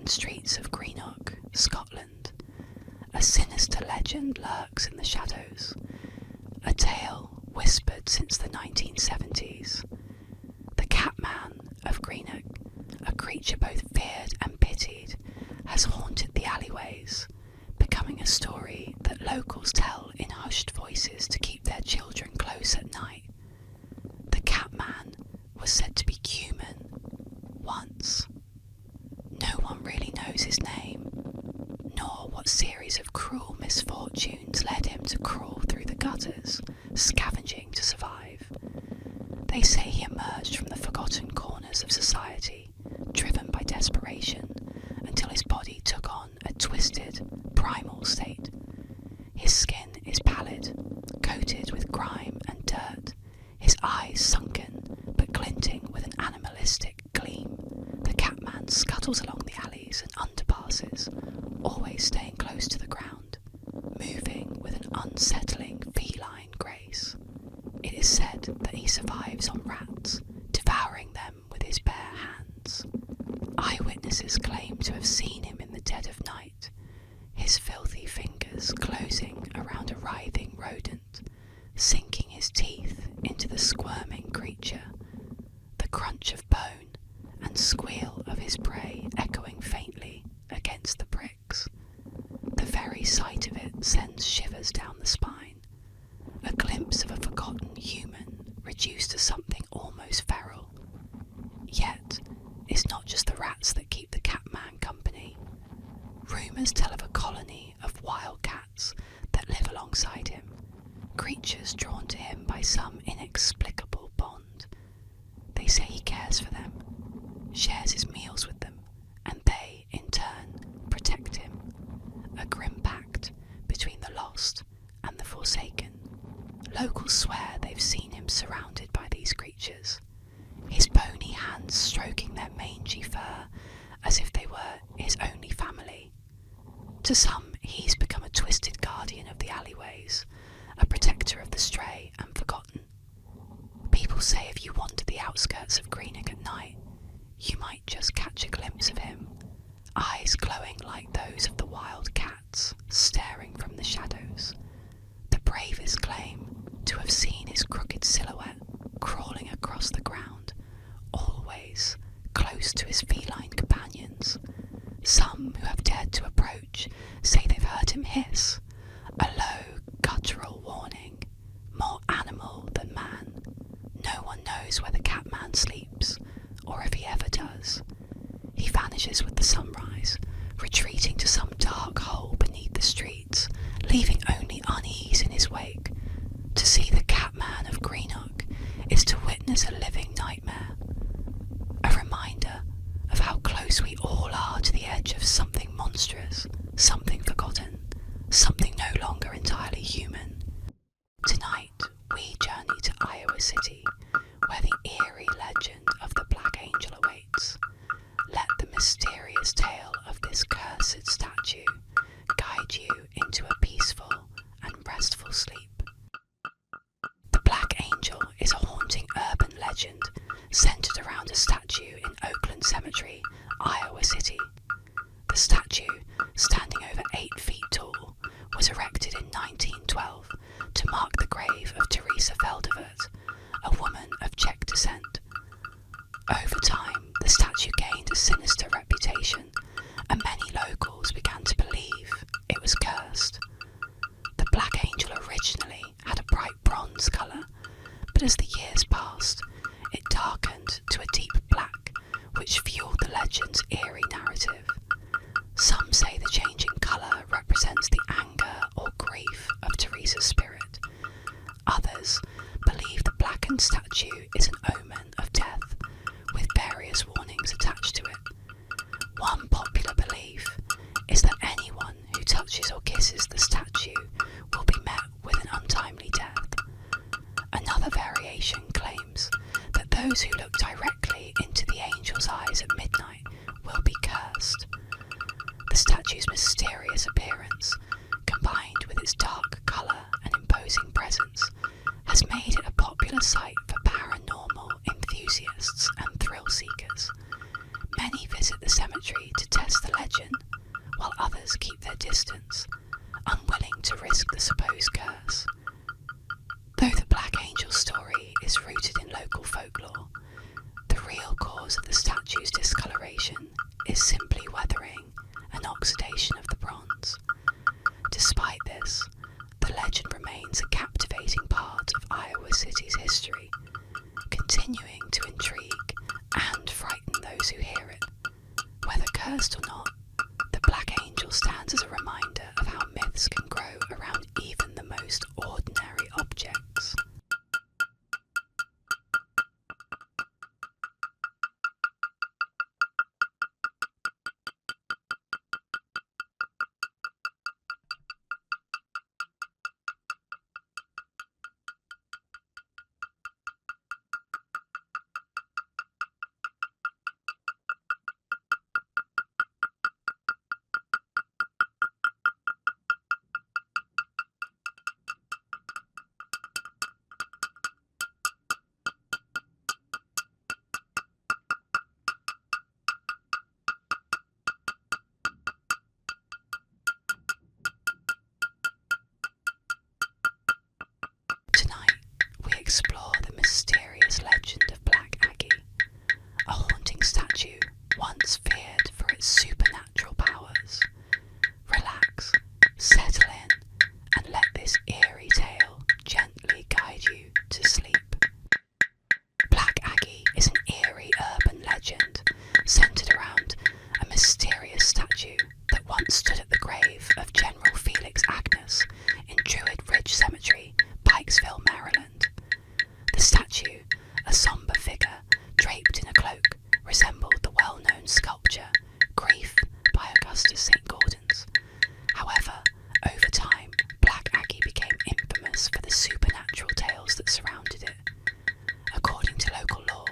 forgotten streets of Greenock, Scotland. A sinister legend lurks in the shadows, a tale whispered since the 1970s. The Catman of Greenock, a creature both feared and pitied, has haunted the alleyways, becoming a story that locals tell in hushed voices to keep their children close at night. The Catman was said to be human once. No one really knows his name, nor what series of cruel misfortunes led him to crawl through the gutters, scavenging to survive. They say he emerged from the forgotten corners of society, driven by desperation, until his body took on a twisted, primal state. His skin is pallid, coated with grime and dirt, his eyes sunken, but glinting with an animalistic gleam. The Catman scuttles along the alleys and underpasses, always staying close to the ground, moving with an unsettling feline grace. It is said that he survives on rats, devouring them with his bare hands. Eyewitnesses claim to have seen him in the dead of night, his filthy fingers closing around a writhing rodent, sinking his teeth into the squirming creature, the crunch of bone and squeal of his prey echoing faintly against the bricks. The very sight of it sends shivers down the spine, a glimpse of a forgotten human reduced to something almost feral. Yet, it's not just the rats that keep the Catman company. Rumours tell of a colony of wild cats that live alongside him, creatures drawn to him by some inexplicable bond. They say he cares for them, shares his meals with them, and they, in turn, protect him. A grim pact between the lost and the forsaken. Locals swear they've seen him surrounded by these creatures, his bony hands stroking their mangy fur as if they were his only family. To some, he's become a twisted guardian of the alleyways, a protector of the stray and forgotten. People say if you wander the outskirts of Greenock at night, you might just catch a glimpse of him, eyes glowing like those of the wild cats staring from the shadows. The bravest claim to have seen his crooked silhouette crawling across the ground, always close to his feline companions. Some who have dared to approach say they've heard him hiss, a low, guttural warning, more animal than man. No one knows where the Catman sleeps, or if he ever does. He vanishes with the sunrise, retreating to some dark hole beneath the streets, leaving only unease in his wake. To see the Catman of Greenock is to witness a living nightmare, a reminder of how close we all are to the edge of something monstrous, something forgotten, something no longer entirely human. Tonight, we journey to Iowa City, where the eerie legend of the Black Angel awaits. Let the mysterious tale of this cursed statue guide you into a peaceful and restful sleep. The Black Angel is a haunting urban legend centered around a statue in Oakland Cemetery, Iowa City. The statue, standing over 8 feet tall, was erected in 1912 to mark the grave of Teresa Feldovert, a woman of Czech descent. Over time, the statue gained a sinister reputation, and many locals began to believe it was cursed. The Black Angel originally had a bright bronze colour, but as the years passed, it darkened to a deep black, which fueled the legend's eerie narrative. Some say the change in colour represents the anger or grief of Teresa's spirit. Others believe the blackened statue is an omen of death, with various warnings attached to it. One popular belief is that anyone who touches or kisses the statue will be met with an untimely death. Another variation claims that those who look directly into the angel's eyes at midnight will be cursed. The statue's mysterious appearance, combined with its dark colour and imposing presence, has made it a popular site for paranormal Cursed or not, the Black Angel stands as a reminder of how myths can grow around even the most ordinary objects. Tonight, we explore the mysterious legend of Black Aggie, a haunting statue once feared for its supernatural powers. Relax, settle in, and let this eerie tale gently guide you to sleep. Black Aggie is an eerie urban legend centered around a mysterious statue that once stood at the grave of General Felix Agnes in Druid Ridge Cemetery, Pikesville, Maryland. The statue, a sombre figure draped in a cloak, resembled the well-known sculpture Grief by Augustus St. Gaudens. However, over time, Black Aggie became infamous for the supernatural tales that surrounded it. According to local law,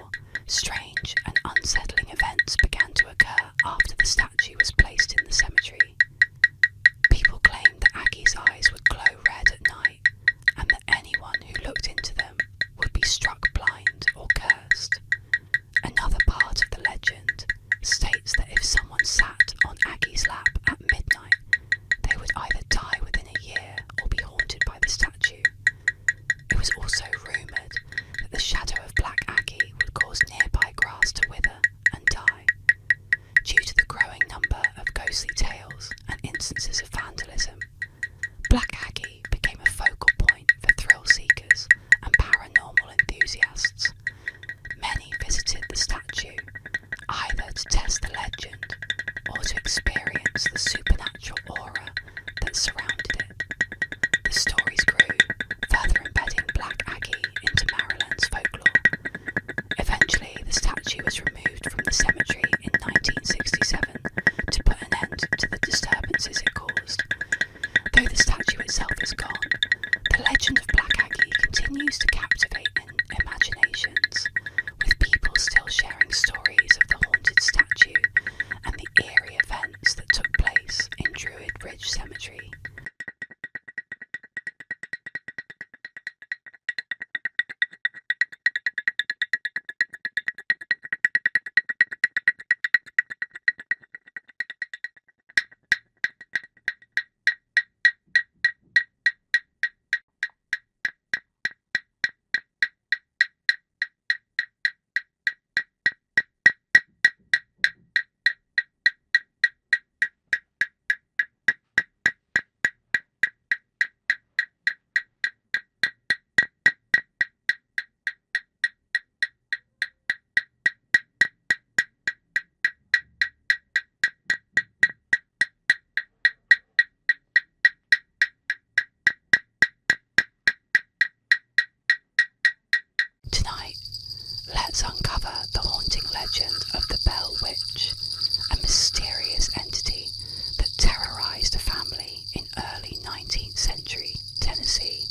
strange and unsettling events began to occur after the statue was placed in the cemetery. People claimed that Aggie's eyes would glow red at night, and that anyone who looked into them would be struck blind or cursed. Another part of the legend states that if someone sat on Aggie's lap at midnight, they would either die within a year or be haunted by the statue. It was also rumoured that the shadow of Black Aggie would cause nearby grass to wither and die. Due to the growing number of ghostly tales and instances of vandalism, Black Aggie became a focal point for thrill seekers and paranormal enthusiasts. Many visited the statue either to test the legend or to experience the supernatural aura that surrounded it. The stories grew, further embedding Black Aggie into Maryland's folklore. Eventually, the statue was removed from the cemetery in 1967 to put an end to the disturbances it caused. Though the statue itself is gone, the legend of Black Aggie continues to captivate imaginations, with people still sharing stories of the haunted statue and the eerie events that took place in Druid Ridge Cemetery. Tonight, let's uncover the haunting legend of the Bell Witch, a mysterious entity that terrorized a family in early 19th century Tennessee.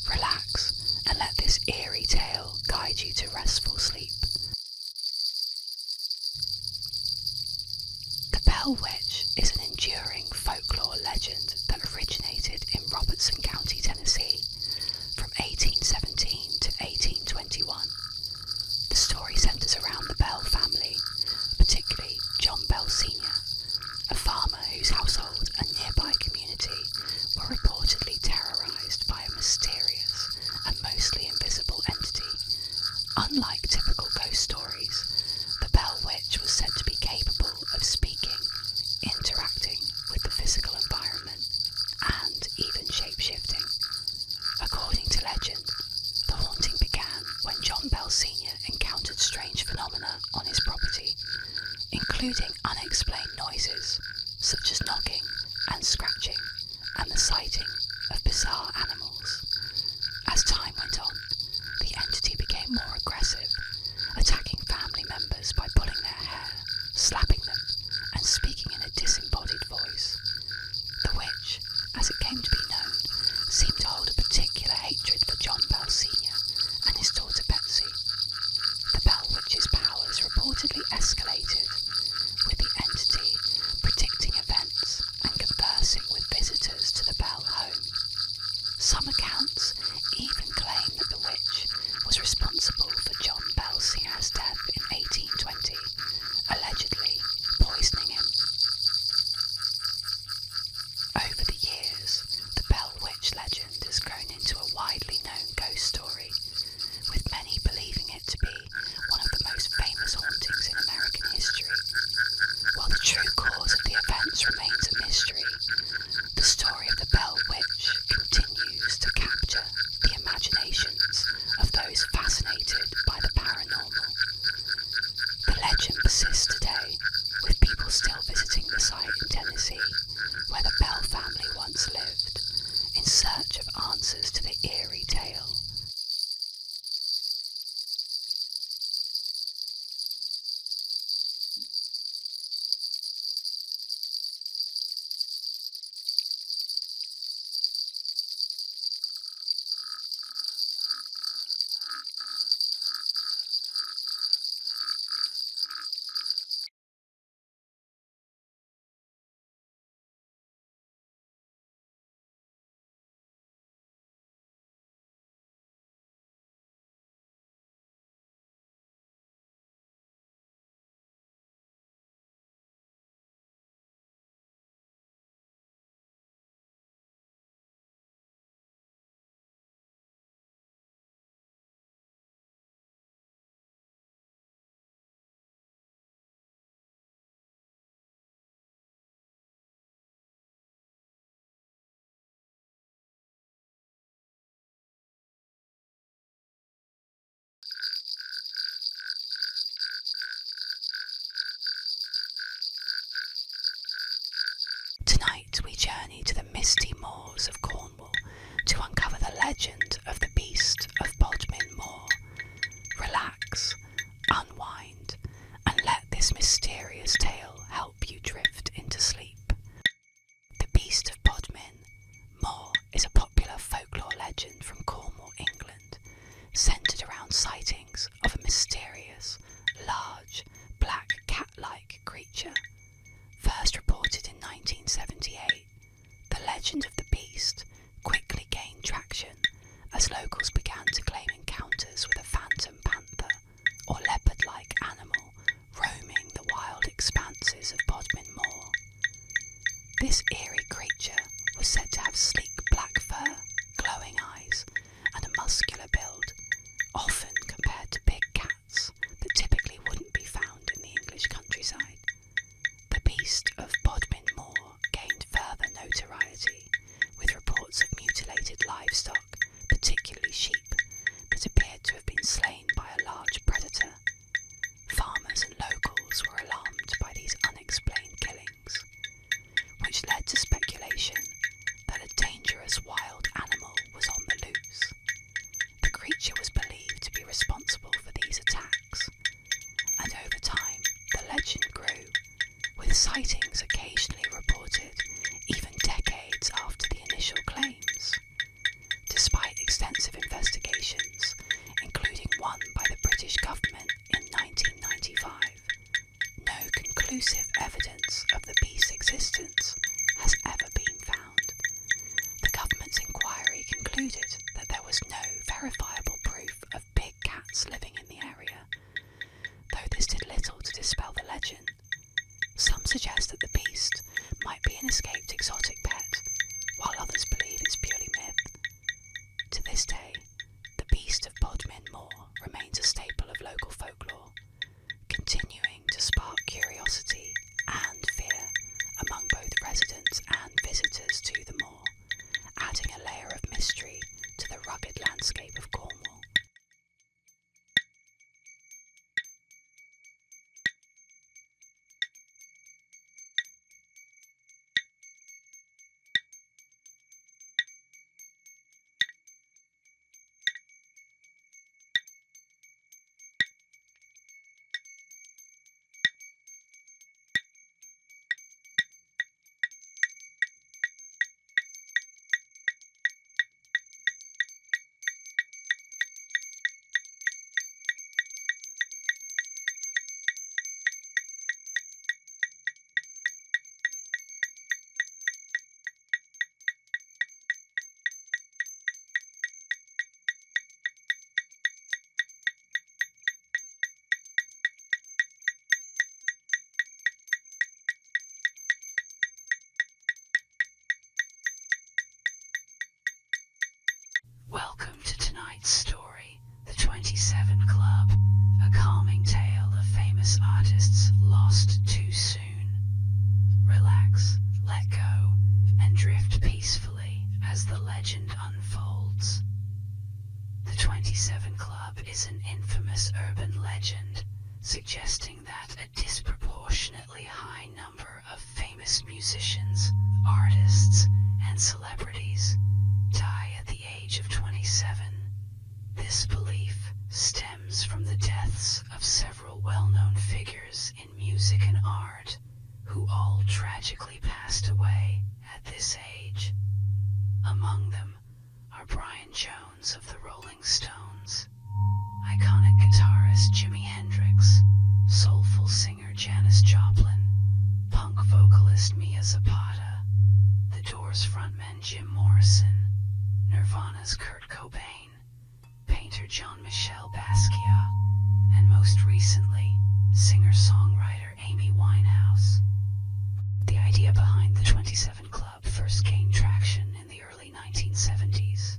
Relax and let this eerie tale guide you to restful sleep. The Bell Witch is an enduring folklore legend that originated in Robertson County, Tennessee, from 1817 to 1821. The story centers around the Bell family, particularly John Bell Sr., a farmer whose household and nearby community were reportedly terrorized by a mysterious and mostly invisible entity. Unlike typical ghost stories, the Bell Witch was said to be capable of speaking, interacting with the physical environment, and even shape-shifting. According to legend, the haunting began when John Bell Sr. encountered strange phenomena on his property, including unexplained unexplained noises, such as knocking and scratching, and the sighting of bizarre animals. As time went on, the entity became more aggressive, attacking family members by pulling their hair, slapping them, and speaking in a disembodied voice. The witch, as it came to be known, seemed to hold a particular hatred for John Bell Sr. and his daughter Betsy. The Bell Witch's powers reportedly escalated, with the entity predicting events and conversing with visitors to the Bell home. Some accounts even claim that the witch was responsible for John Bell Sr.'s death in 1820, allegedly poisoning him. Over the years, the Bell Witch legend has grown into a widely known ghost story, with many believing it to be one of the most famous hauntings in American history. While the true cause of the events remains a mystery, the story of the Bell Witch continues to capture the imaginations of those fascinated by the paranormal. The legend persists today, with people still visiting the site in Tennessee, where the Bell family once lived, in search of answers to the eerie tale. Tonight we journey to the misty moors of Cornwall to uncover the legend of the Beast of Bodmin Moor. Relax, unwind, and let this mysterious tale help you drift into sleep. The Beast of Bodmin Moor is a popular folklore legend from Cornwall, England, centred around sightings of a mysterious, large, black cat-like creature. First reported in 1978, the legend of the beast quickly gained traction as locals began to claim encounters with a phantom panther or leopard-like animal roaming the wild expanses of Bodmin Moor. This eerie creature was said to have sleek black fur, glowing eyes, and a muscular build, often compared to big cats that typically wouldn't be found in the English countryside. The Beast of Bodmin Moor gained further notoriety, with reports of mutilated livestock, particularly sheep, that appeared to have been slain by a large predator. Farmers and locals were alarmed by these unexplained killings, which led to speculation that a dangerous wild animal was on the loose. The creature was believed to be responsible for these attacks, and over time the legend grew, with sightings occasionally reported even decades after the initial claims. Despite extensive investigations, including one by the British government in 1995, no conclusive evidence of the beast's existence has ever been found. The government's inquiry concluded that there was no verifiable proof of big cats living in the area, though this did little to dispel the legend. Some suggest that the beast might be an escaped exotic pet, while others believe it's purely myth. To this day, the Beast of Bodmin Moor remains a staple of local folklore, continuing to spark curiosity and fear among both residents and visitors to the moor, adding a layer of mystery to the rugged landscape of Cornwall. musicians, artists, and celebrities die at the age of 27. This belief stems from the deaths of several well-known figures in music and art who all tragically passed away at this age. Among them are Brian Jones of the Rolling Stones, iconic guitarist Jimi Hendrix, soulful singer Janis Joplin, punk vocalist Mia Zapata, The Doors frontman Jim Morrison, Nirvana's Kurt Cobain, painter Jean-Michel Basquiat, and most recently, singer-songwriter Amy Winehouse. The idea behind the 27 Club first gained traction in the early 1970s,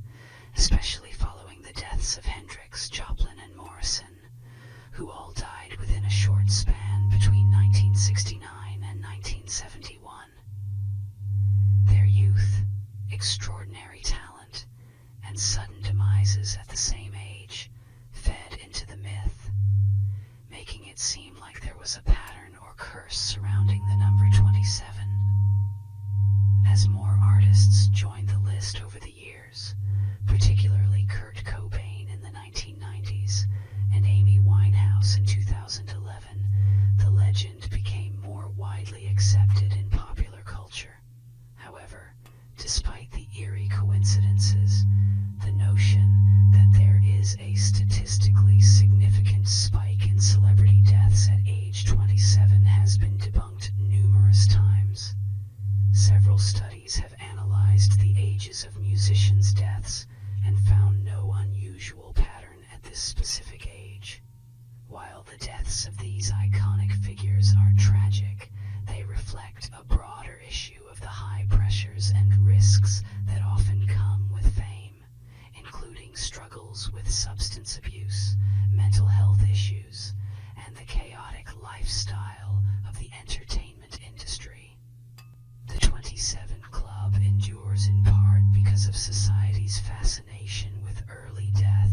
especially following the deaths of Hendrix, Joplin, and Morrison, who all died within a short span between 1969 and 1971. Their youth, extraordinary talent, and sudden demises at the same age fed into the myth, making it seem like there was a pattern or curse surrounding the number 27. As more artists joined the list over the years, particularly Kurt Cobain in the 1990s and Amy Winehouse in 2011, the legend became more widely accepted in popular culture. However, despite the eerie coincidences, the notion that there is a statistically significant spike in celebrity deaths at age 27 has been debunked numerous times. Several studies have analyzed the ages of musicians' deaths and found no unusual pattern at this specific age. While the deaths of these iconic figures are tragic, they reflect a broader issue of the high pressures and risks that often come with fame, including struggles with substance abuse, mental health issues, and the chaotic lifestyle of the entertainment industry. The 27 Club endures in part because of society's fascination with early death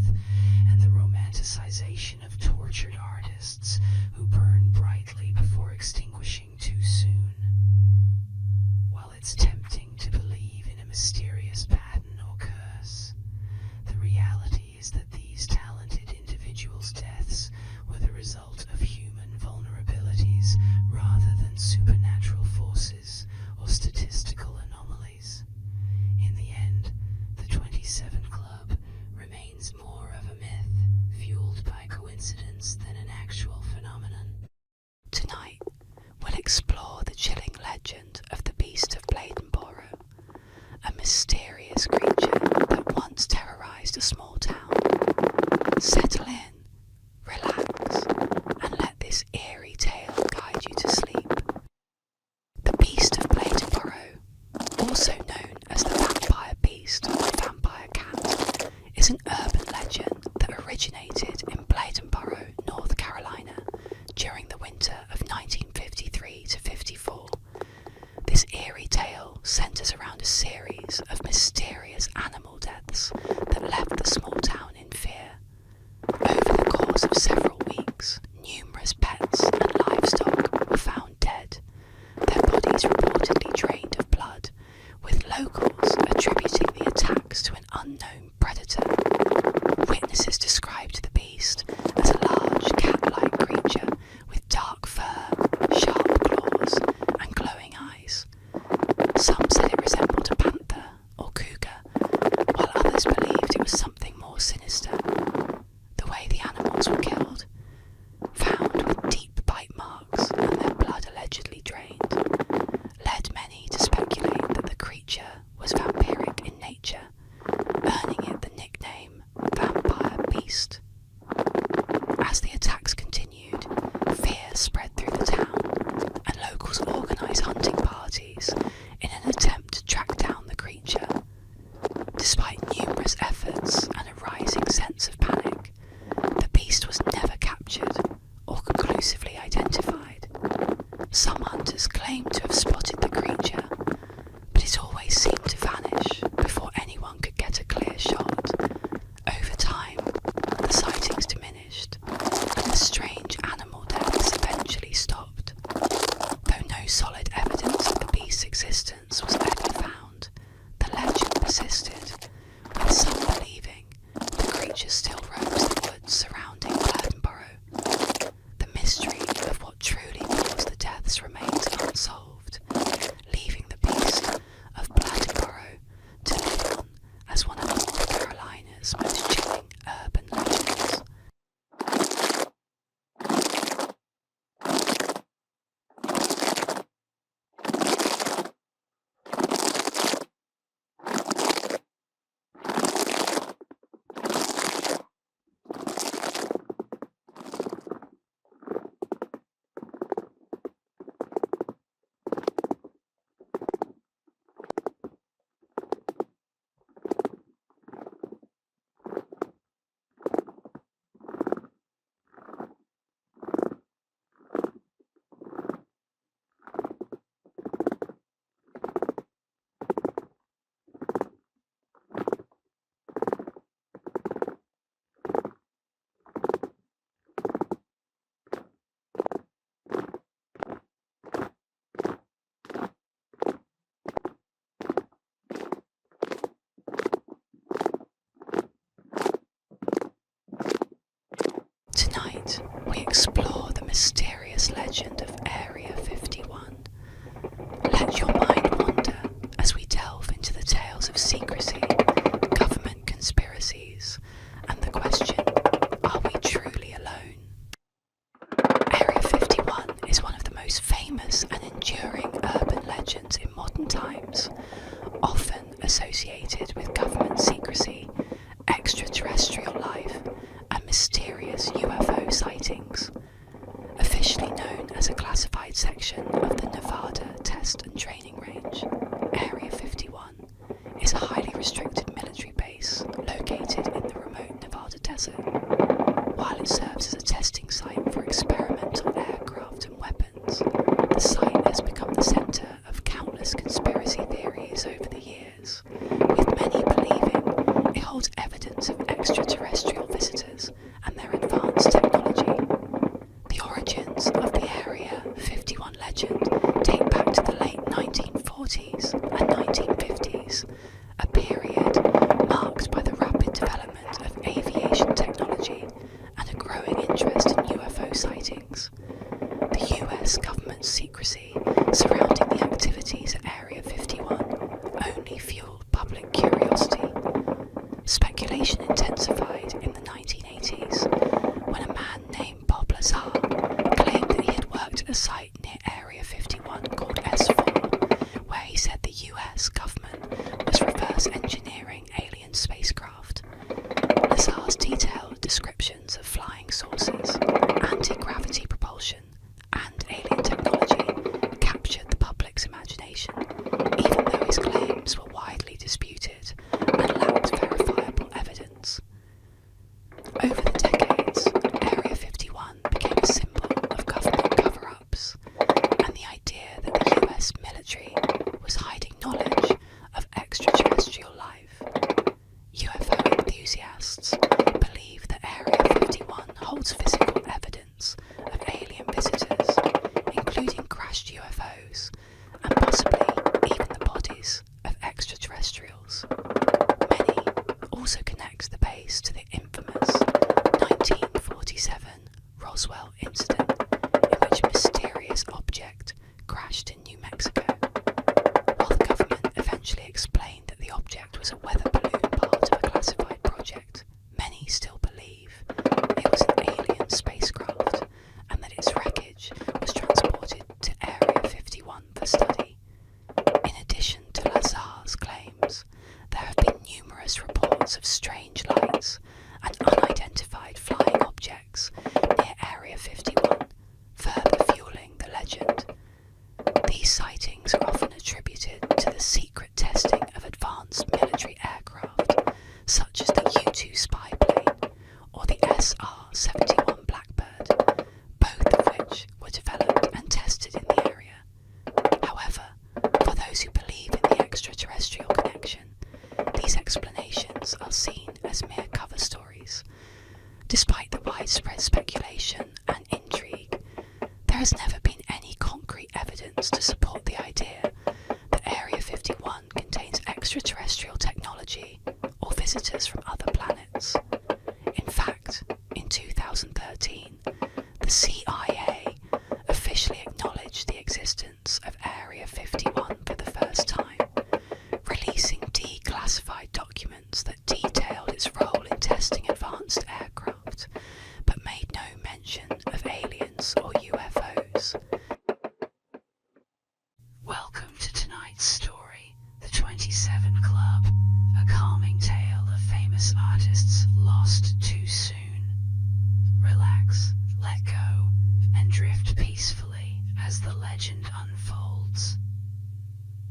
and the romanticization of tortured artists who burn brightly before extinguishing too soon. While it's tempting to believe in a mysterious pattern or curse, the reality is that these talented individuals' deaths were the result of human vulnerabilities rather than supernatural forces or statistical anomalies. In the end, the 27 Club remains more of a myth fueled by coincidence than an actual phenomenon. Tonight, we'll explore the chilling legend of the Beast of Bladenborough, a mysterious creature that once terrorized a small town. Settle in, relax, and let this eerie tale guide you to sleep. The Beast of Bladenborough, also known as the Vampire Beast or Vampire Cat, is an urban legend that originated in Bladenborough, North Carolina, during the winter of 1953 to 54. This eerie tale centers around a series of mysterious animal deaths that left the small town in fear. Over the course of several weeks, numerous pets and livestock were found dead, their bodies reportedly drained of blood, with locals attributing the attacks to an unknown predator. Witnesses described the beast as a large cat-like creature with dark fur, sharp claws, and glowing eyes. Some said it resembled a panther or cougar, while others believed it was something more sinister. The way the animals were killed, found with deep bite marks and their blood allegedly drained, led many to speculate that the creature was vampiric in nature, earning it the nickname Vampire Beast. As the attacks continued, fear spread through the town, and locals organised hunting parties in an attempt to track down the creature. Despite numerous efforts and a rising sense of panic, the beast was never captured or conclusively identified. Some hunters claimed to have spotted the creature, but it always seemed to vanish before anyone could get a clear shot. Over time, the sightings diminished, and the strange animal deaths eventually stopped. Though no solid evidence of the beast's explore the mysterious legend of Area 51. Let your mind wander as we delve into the tales of secrecy, government conspiracies, and the question, are we truly alone? Area 51 is one of the most famous and enduring urban legends in modern times, often associated with government secrecy, extraterrestrial life, and mysterious UFO sightings. Officially known as a classified section of the Nevada Test and Training Range, Area 51 is a highly restricted military base located in the remote Nevada desert. While it serves as a testing site for experimental aircraft and weapons, the site has become the centre of countless conspiracy theories over the years, with many believing it holds evidence of extraterrestrial visitors and their advanced technology. The origins of the Area 51 legend date back to the late 1940s and 1950s, a period marked by the rapid development of aviation technology and a growing interest in UFO sightings. The US government's secrecy surrounding the activities at Area 51 only fueled public curiosity. Speculation intensified in the 1980s when a man named Bob Lazar claimed that he had worked at a site near Area 51 called S4, where he said the US government was reverse engineering alien spacecraft. Lazar's detailed descriptions of flying saucers, anti-gravity propulsion, and alien technology captured the public's imagination, even though his claims were widely disputed and lacked verifiable evidence. Over the decades, Area 51 became a symbol of government cover-ups, and the idea that the US military was hiding knowledge of extraterrestrial life. UFO enthusiasts believe that Area 51 holds physical evidence of alien visitors, including crashed UFOs, and possibly even the bodies of extraterrestrials. Many also connect the base to the infamous 1947 Roswell incident, in which a mysterious object crashed in New Mexico. While the government eventually explained that the object was a weather balloon part of a classified project, many still believe it was an alien spacecraft and that its wreckage was transported to Area 51 for study. In addition to Lazar's claims, there have been numerous reports of strange lights and unidentified flying objects near Area 51, further fueling the legend. These sightings are often attributed to the secret testing of advanced military aircraft, such as the U-2 spy plane or the SR-71 Blackbird, both of which were developed and tested in the area. However, for those who believe in the extraterrestrial connection, these explanations are seen as mere cover stories. Despite the widespread speculation and intrigue, there has never been any concrete evidence to support the idea that Area 51 contains extraterrestrial technology or visitors from other planets. In fact, in 2013, the CIA officially acknowledged the existence of Area 51 for the first time, releasing declassified documents that detailed its role in testing advanced aircraft, but made no mention of aliens or UFOs. Welcome to tonight's story, The 27 Club, a calming tale of famous artists lost too soon. Relax, let go, and drift peacefully as the legend unfolds.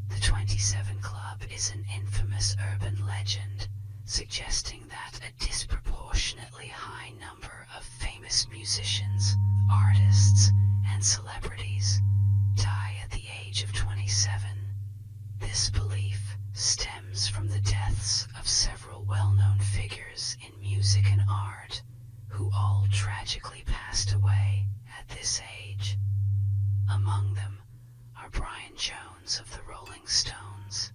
The 27 Club is an infamous urban legend, suggesting that a disproportionately high number of famous musicians, artists, and celebrities die at the age of 27. This belief stems from the deaths of several well-known figures in music and art, who all tragically passed away at this age. Among them are Brian Jones of the Rolling Stones,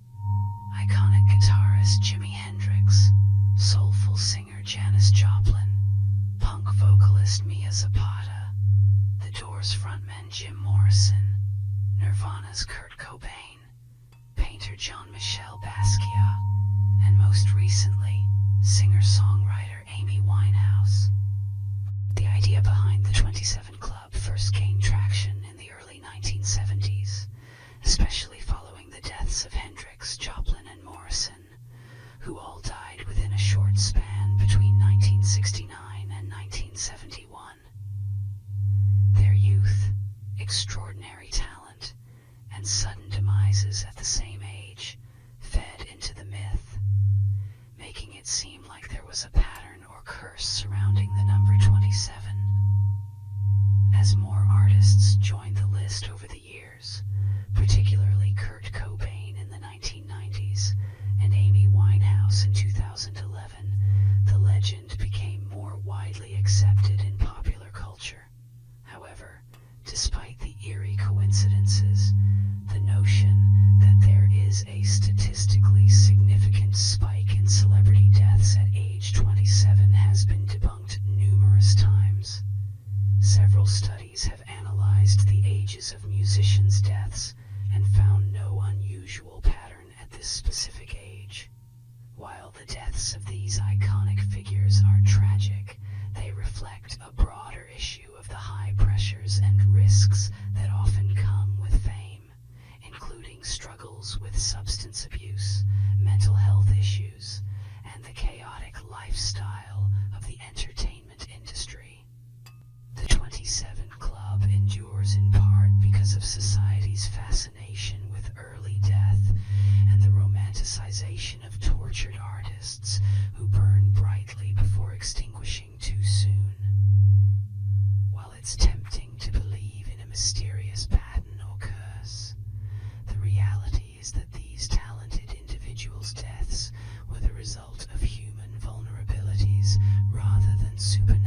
iconic guitarist Jimi Hendrix, soulful singer Janis Joplin, punk vocalist Mia Zapata, Doors frontman Jim Morrison, Nirvana's Kurt Cobain, painter Jean-Michel Basquiat, and most recently, singer-songwriter Amy Winehouse. The idea behind the 27 Club first gained traction in the early 1970s, especially following the deaths of Hendrix, Joplin, and Morrison, who all died within a short span between 1969 and 1971. Their youth, extraordinary talent, and sudden demises at the same age fed into the myth, making it seem like there was a pattern or curse surrounding the number 27. As more artists joined the list over the years, particularly Kurt Cobain in the 1990s and Amy Winehouse in 2011, the legend became more widely accepted in popular culture. However, despite the eerie coincidences, the notion that there is a statistically significant spike in celebrity deaths at age 27 has been debunked numerous times. Several studies have analyzed the ages of musicians' deaths and found no unusual pattern at this specific age. While the deaths of these iconic figures are tragic, they reflect a broader issue of the high pressures and risks that often come with fame, including struggles with substance abuse, mental health issues, and the chaotic lifestyle of the entertainment industry. The 27 Club endures in part because of society's fascination with early death and the romanticization of tortured artists who burn brightly before extinguishing too soon. While it's tempting to believe in a mysterious pattern or curse, the reality is that these talented individuals' deaths were the result of human vulnerabilities rather than supernatural